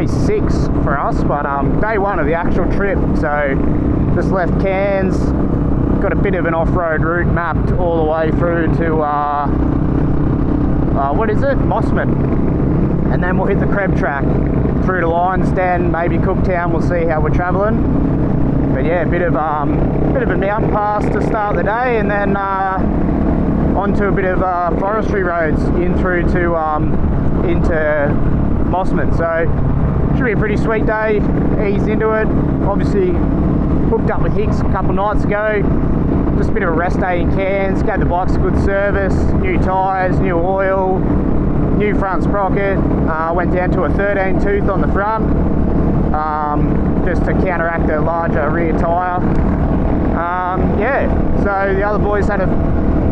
day 6 for us, but day 1 of the actual trip. So just left Cairns, got a bit of an off-road route mapped all the way through to what is it, Mossman, and then we'll hit the CREB Track through to Lions Den, maybe Cooktown. We'll see how we're travelling. But yeah, bit of a mountain pass to start the day, and then onto a bit of forestry roads in through to into Mossman. So should be a pretty sweet day. Ease into it. Obviously hooked up with Hicks a couple nights ago. Just a bit of a rest day in Cairns. Gave the bikes a good service. New tyres, new oil, new front sprocket. Went down to a 13 tooth on the front, just to counteract a larger rear tyre. Yeah, so the other boys had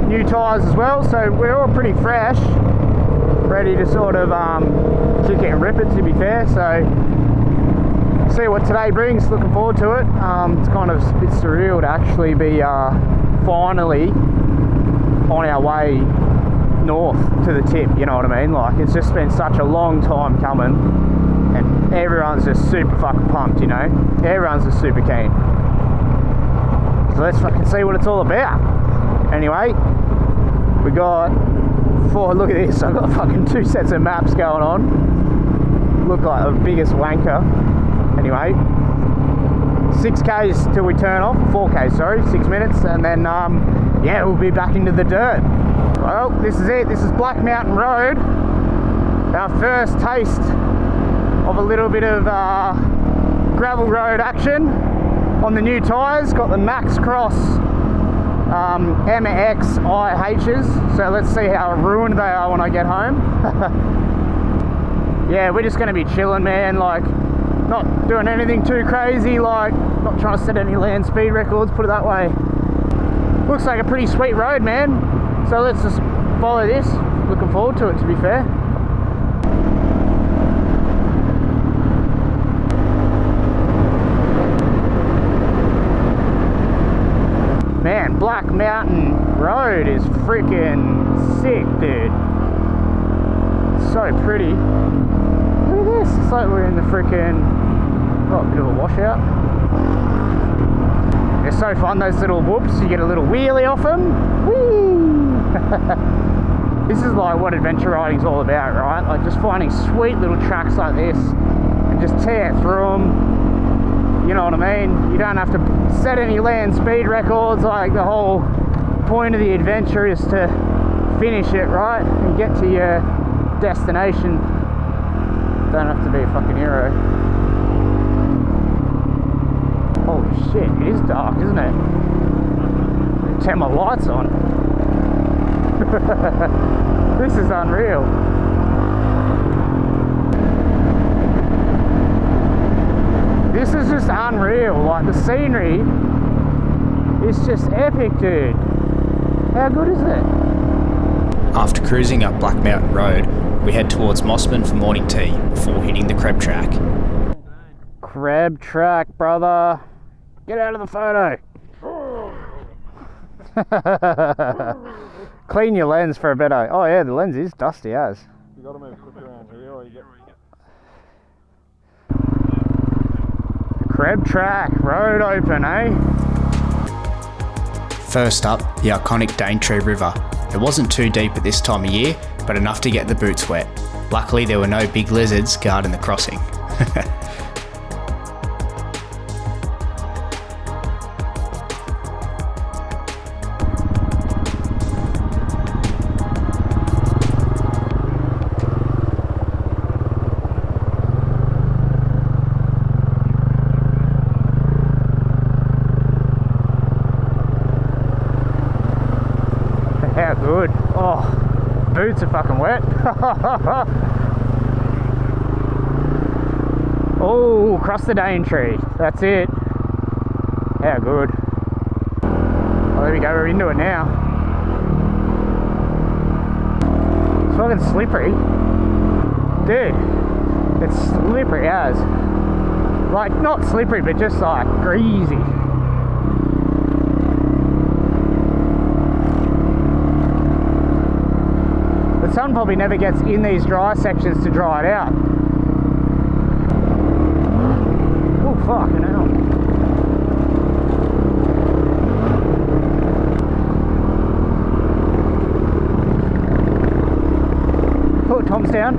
new tyres as well, so we're all pretty fresh, ready to sort of kick it and rip it, to be fair. So see what today brings. Looking forward to it. It's kind of a bit surreal to actually be finally on our way north to the tip, you know what I mean? Like, it's just been such a long time coming, and everyone's just super fucking pumped, you know? Everyone's just super keen. So let's fucking see what it's all about. Anyway, we got look at this, I've got fucking 2 sets of maps going on. Look like the biggest wanker. Anyway, 6Ks till we turn off, 4Ks, sorry, 6 minutes, and then, yeah, we'll be back into the dirt. Well, this is it. This is Black Mountain Road. Our first taste of a little bit of gravel road action on the new tyres. Got the Max Cross MX IHs. So let's see how ruined they are when I get home. Yeah, we're just going to be chilling, man. Like, not doing anything too crazy. Like, not trying to set any land speed records, put it that way. Looks like a pretty sweet road, man. So let's just follow this. Looking forward to it, to be fair. Man, Black Mountain Road is freaking sick, dude. It's so pretty. Look at this. It's like we're in the freaking... Oh, a bit of a washout. They're so fun, those little whoops. You get a little wheelie off them. Whee! This is like what adventure riding's all about, right? Like just finding sweet little tracks like this and just tear through them. You know what I mean? You don't have to set any land speed records. Like, the whole point of the adventure is to finish it, right? And get to your destination. Don't have to be a fucking hero. Holy shit, it is dark, isn't it? Turn my lights on. This is unreal. This is just unreal. Like, the scenery is just epic, dude. How good is it? After cruising up Black Mountain Road, we head towards Mossman for morning tea before hitting the CREB Track. CREB Track, brother. Get out of the photo. Clean your lens for a better... Oh yeah, the lens is dusty as. You gotta move quicker around here or you get... CREB Track, road open, eh? First up, the iconic Daintree River. It wasn't too deep at this time of year, but enough to get the boots wet. Luckily there were no big lizards guarding the crossing. How good. Oh, boots are fucking wet. Oh, across the Daintree. That's it. How good. Oh, there we go. We're into it now. It's fucking slippery. Dude, it's slippery as. Like, not slippery, but just like greasy. The sun probably never gets in these dry sections to dry it out. Fucking hell. Oh, Tom's down.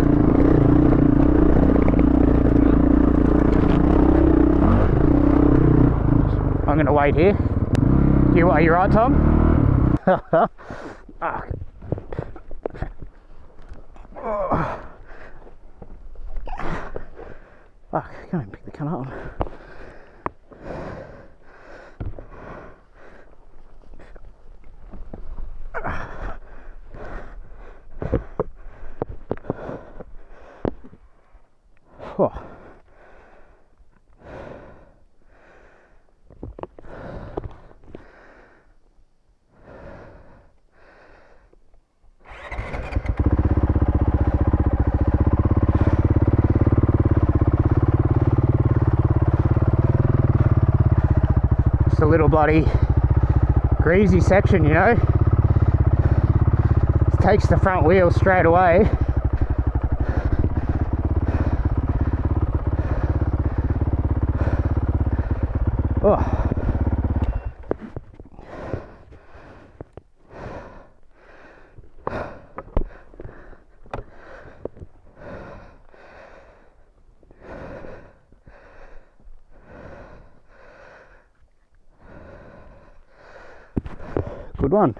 I'm going to wait here. Are you right, Tom? Oh. Fuck, I can't even pick the cunt up. Oh. Just a little bloody greasy section, you know. It takes the front wheel straight away. Oh. Good one.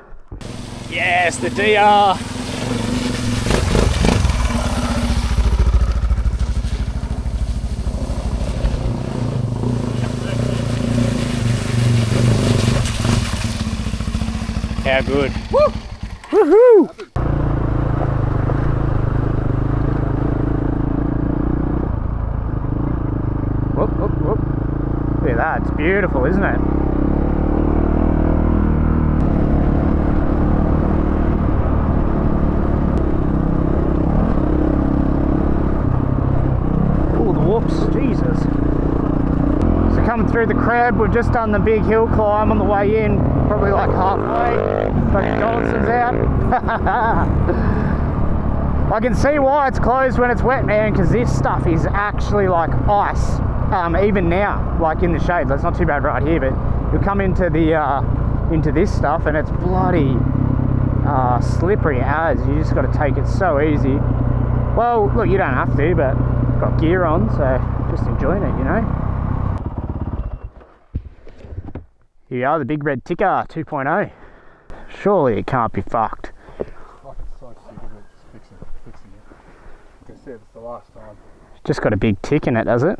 Yes, the DR. How good. Woo! Woohoo! Whoop, whoop, whoop. Look at that, it's beautiful, isn't it? Oh, the whoops, Jesus. So coming through the CREB, we've just done the big hill climb on the way in. Probably like halfway. Fucking Donaldson's out. I can see why it's closed when it's wet, man, because this stuff is actually like ice. Even now, like in the shade. That's not too bad right here, but you'll come into the into this stuff and it's bloody slippery as. You just got to take it so easy. Well, look, you don't have to, but got gear on, so just enjoying it, you know. Here you are, the big red ticker 2.0. Surely it can't be fucked. Like it's so sick of it, just fixing it. Like I said, it's the last time. It's just got a big tick in it, does it?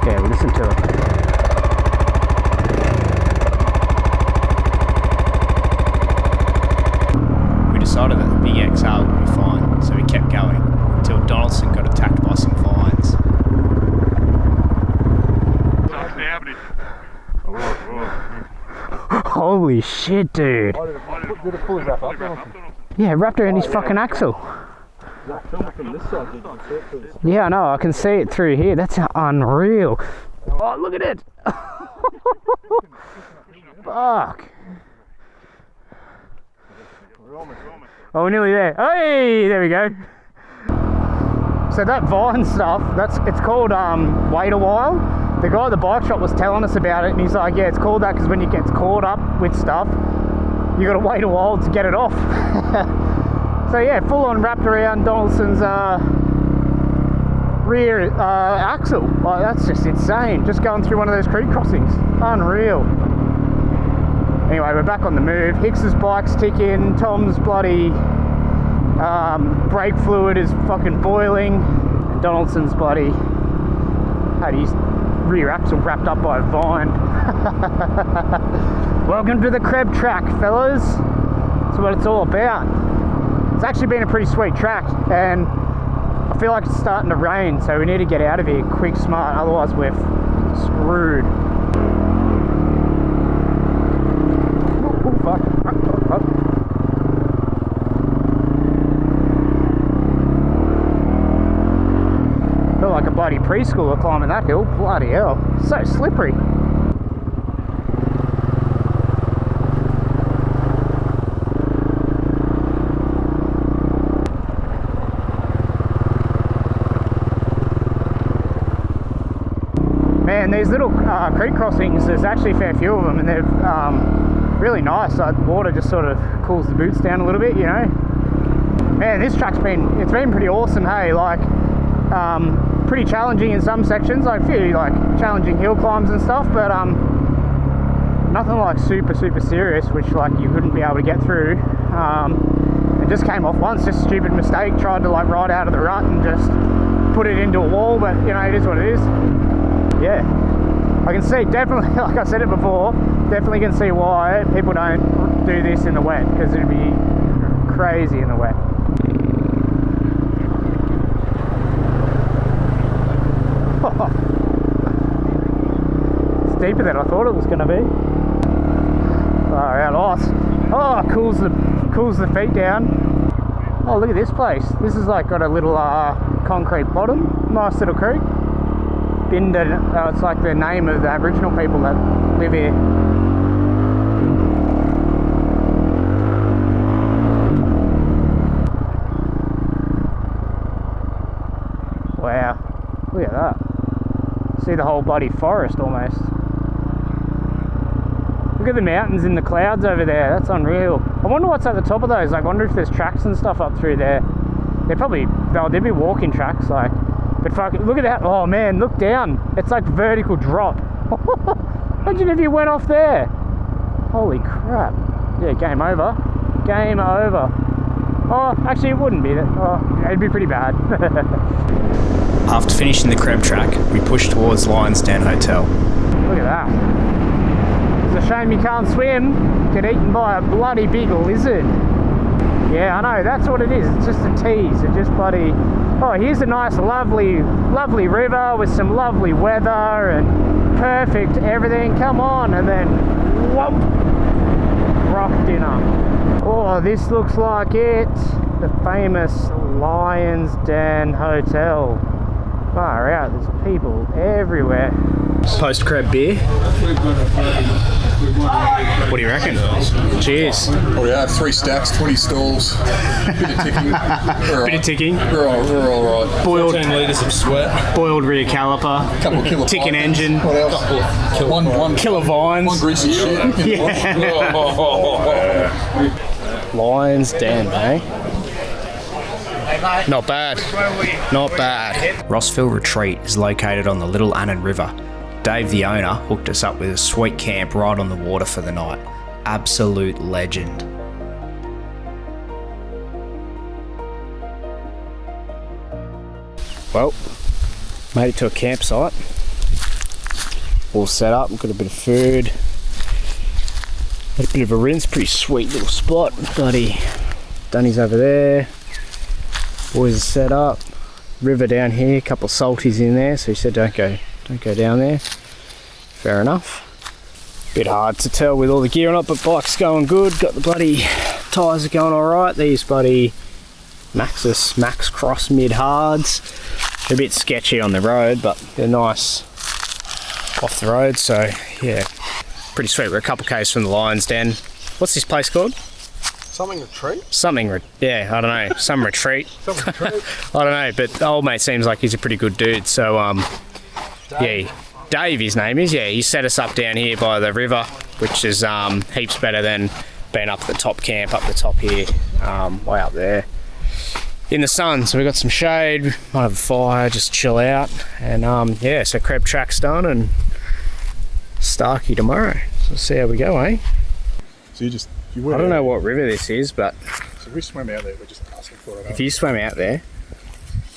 Yeah, we'll listen to it. We decided that the big XR would be fine, so we kept going until Donaldson got attacked by some vines. Holy shit, dude. Did it pull his up? Yeah, wrapped around his fucking axle. From this side, did you see it through this? Yeah, I know, I can see it through here. That's unreal. Oh, look at it. Fuck. Oh, we're nearly there. Hey, there we go. So that vine stuff, it's called wait a while. The guy at the bike shop was telling us about it, and he's like, yeah, it's called that because when you get caught up with stuff, you got to wait a while to get it off. So yeah, full on wrapped around Donaldson's rear axle. Like, that's just insane. Just going through one of those creek crossings. Unreal. Anyway, we're back on the move. Hicks's bike's ticking. Tom's bloody brake fluid is fucking boiling. And Donaldson's bloody had his rear axle wrapped up by a vine. Welcome to the CREB Track, fellas. That's what it's all about. It's actually been a pretty sweet track, and I feel like it's starting to rain, so we need to get out of here quick, smart, otherwise we're screwed. Oh, fuck. Fuck. Feel like a bloody preschooler climbing that hill. Bloody hell. So slippery. Man, these little creek crossings, there's actually a fair few of them, and they're really nice. Like, the water just sort of cools the boots down a little bit, you know. Man, this track's been pretty awesome, hey. Like, pretty challenging in some sections, like a few like challenging hill climbs and stuff, but nothing like super serious, which like you wouldn't be able to get through. It just came off once, just a stupid mistake. Tried to like ride out of the rut and just put it into a wall, but you know, it is what it is. Yeah, I can see definitely, like I said it before, definitely can see why people don't do this in the wet, because it'd be crazy in the wet. It's deeper than I thought it was going to be. Alright, nice. Oh, cools the feet down. Oh, look at this place. This is like got a little concrete bottom. Nice little creek. It's like the name of the Aboriginal people that live here. Wow, look at that. See the whole bloody forest almost. Look at the mountains in the clouds over there. That's unreal. I wonder what's at the top of those. Like, I wonder if there's tracks and stuff up through there. They'd be walking tracks, like. But fuck, look at that. Oh man, look down. It's like vertical drop. Imagine if you went off there. Holy crap. Yeah, game over. Game over. Oh, actually it wouldn't be. Oh, it'd be pretty bad. After finishing the CREB Track, we pushed towards Lions Den Hotel. Look at that. It's a shame you can't swim. Get eaten by a bloody big lizard. Yeah, I know, that's what it is. It's just a tease. It's just bloody... Oh, here's a nice, lovely river with some lovely weather and perfect everything. Come on, and then... Whoop! Rock dinner. Oh, this looks like it. The famous Lions Den Hotel. Far out, there's people everywhere. Post CREB beer. What do you reckon? Cheers. Oh yeah, 3 stacks, 20 stalls, bit of ticking. Bit of ticking. We're all right. Boiled 14 litres of sweat. Boiled rear caliper. Couple of killer Ticking pythons. engine. What else? One Killer vines. One greasy shit. Yeah. Lions Den, eh? Not bad. Not bad. Rossville Retreat is located on the Little Annan River. Dave, the owner, hooked us up with a sweet camp right on the water for the night. Absolute legend. Well, made it to a campsite. All set up, got a bit of food. Had a bit of a rinse, pretty sweet little spot. Bloody Dunny's over there. Boys are set up. River down here, a couple of salties in there, so he said don't go down there. Fair enough. Bit hard to tell with all the gear on it, but bike's going good. Got the bloody tyres are going alright. These bloody Maxxis Max Cross mid hards. They're a bit sketchy on the road, but they're nice off the road, so yeah, pretty sweet. We're a couple k's from the Lions Den. What's this place called? Something retreat? Yeah, I don't know, some retreat. Some retreat. I don't know, but the old mate seems like he's a pretty good dude, so yeah, Dave his name is, yeah, he set us up down here by the river, which is heaps better than being up at the top camp, up the top here, way up there in the sun. So we got some shade, might have a fire, just chill out, and yeah, so CREB Track's done and Starkey tomorrow. So we'll see how we go, eh? So you I don't know what river this is, but So if we swim out there, we're just asking for it. if you swim out there,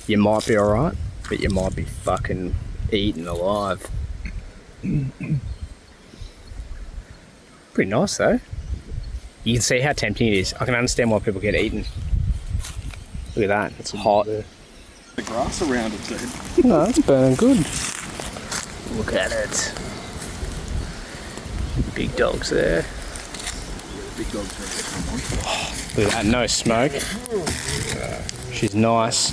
you might be alright, but you might be fucking eaten alive. Pretty nice though. You can see how tempting it is. I can understand why people get eaten. Look at that, it's hot. The grass around it, dude. No, it's burning good. Look at it. Big dogs there. Big dogs. Look at that, no smoke. She's nice.